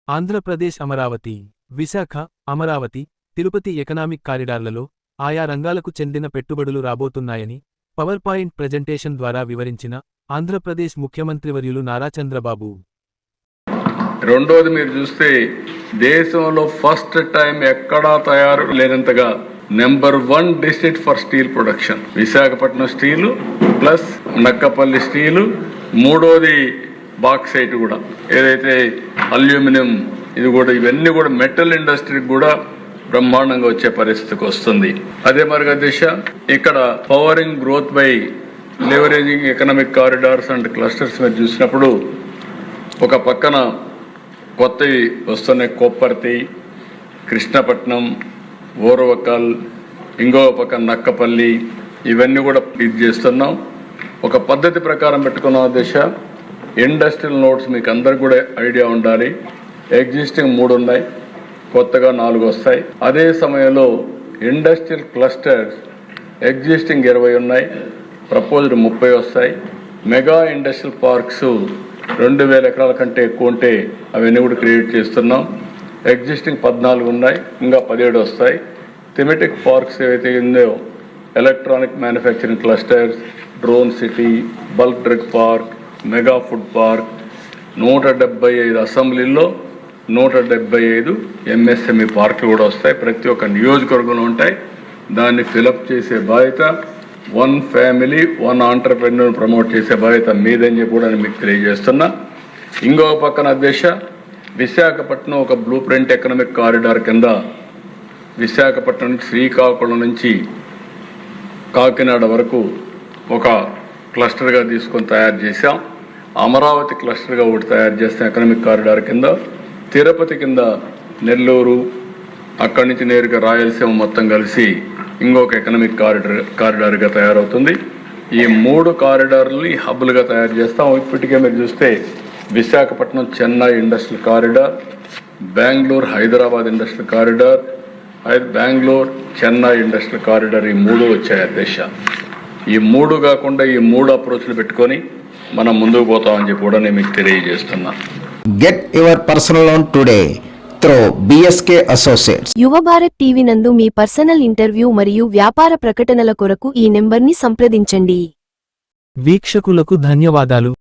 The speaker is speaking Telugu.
ఆంధ్రప్రదేశ్ అమరావతి, విశాఖ, అమరావతి, తిరుపతి ఎకనామిక్ కారిడార్లలో ఆయా రంగాలకు చెందిన పెట్టుబడులు రాబోతున్నాయని పవర్ పాయింట్ ప్రెజెంటేషన్ ద్వారా వివరించిన ఆంధ్రప్రదేశ్ ముఖ్యమంత్రివర్యులు నారా చంద్రబాబు. రెండోది మీరు చూస్తే దేశంలో ఫస్ట్ టైం ఎక్కడా తయారు లేనంతగా number 1 district for steel production Visakhapatnam steel plus Nakkapalli steel, మూడోది బాక్సైట్ కూడా ఏదైతే అల్యూమినియం ఇది కూడా ఇవన్నీ కూడా మెటల్ ఇండస్ట్రీకి కూడా బ్రహ్మాండంగా వచ్చే పరిస్థితికి వస్తుంది. అదే మరిగా దిశ ఇక్కడ pouring growth by leveraging economic corridors and clusters మీద చూసినప్పుడు ఒక పక్కన కొత్తవి వస్తున్నాయి, కొప్పర్తి, కృష్ణపట్నం, ఓరవకల్, ఇంకో పక్కన నక్కపల్లి, ఇవన్నీ కూడా ఇది చేస్తున్నాం. ఒక పద్ధతి ప్రకారం పెట్టుకున్న దిశ ఇండస్ట్రియల్ నోట్స్ మీకు అందరికి కూడా ఐడియా ఉండాలి. ఎగ్జిస్టింగ్ 3 ఉన్నాయి, కొత్తగా 4 వస్తాయి. అదే సమయంలో ఇండస్ట్రియల్ క్లస్టర్స్ ఎగ్జిస్టింగ్ 20 ఉన్నాయి, ప్రపోజ్డ్ 30 వస్తాయి. మెగా ఇండస్ట్రియల్ పార్క్స్ 2000 ఎకరాల కంటే ఎక్కువ ఉంటే అవన్నీ కూడా క్రియేట్ చేస్తున్నాం. ఎగ్జిస్టింగ్ 14 ఉన్నాయి, ఇంకా 17 వస్తాయి. థెమెటిక్ పార్క్స్ ఏవైతే ఉందో electronic manufacturing clusters, drone city, bulk drug park, mega food park, 175 అసెంబ్లీల్లో 175 MSME పార్కులు కూడా వస్తాయి. ప్రతి ఒక్క నియోజకవర్గంలో ఉంటాయి. దాన్ని ఫిలప్ చేసే బాధ్యత 1 ఫ్యామిలీ 1 ఆంటర్ప్రెన్యూర్ ప్రమోట్ చేసే బాధ్యత మీదని చెప్పి కూడా మీకు తెలియజేస్తున్నా. ఇంకో పక్కన అధ్యక్ష విశాఖపట్నం ఒక బ్లూ ప్రింట్ ఎకనామిక్ కారిడార్ కింద విశాఖపట్నం నుంచి శ్రీకాకుళం నుంచి కాకినాడ వరకు ఒక క్లస్టర్గా తీసుకొని తయారు చేశాం. అమరావతి క్లస్టర్గా ఒకటి తయారు చేస్తాం ఎకనామిక్ కారిడార్ కింద. తిరుపతి కింద నెల్లూరు, అక్కడి నుంచి నేరుగా రాయలసీమ మొత్తం కలిసి ఇంకొక ఎకనామిక్ కారిడార్గా తయారవుతుంది. ఈ 3 కారిడార్లు హబ్బులుగా తయారు చేస్తాం. ఇప్పటికే మీరు చూస్తే Visakhapatnam Chennai industrial corridor, Bengaluru Hyderabad industrial corridor, Bengaluru Chennai industrial corridor, ఈ 3 వచ్చాయి అధ్యక్ష. ఈ 3 కాకుండా ఈ 3 అప్రోచ్లు పెట్టుకొని మనం ముందుకు పోతామని చెప్పి కూడా నేను మీకు తెలియజేస్తున్నా. Get your personal loan today through BSK associates. యువ భారత్ టీవీ నందు మీ పర్సనల్ ఇంటర్వ్యూ మరియు వ్యాపార ప్రకటనల కొరకు ఈ నెంబర్ని సంప్రదించండి. వీక్షకులకు ధన్యవాదాలు.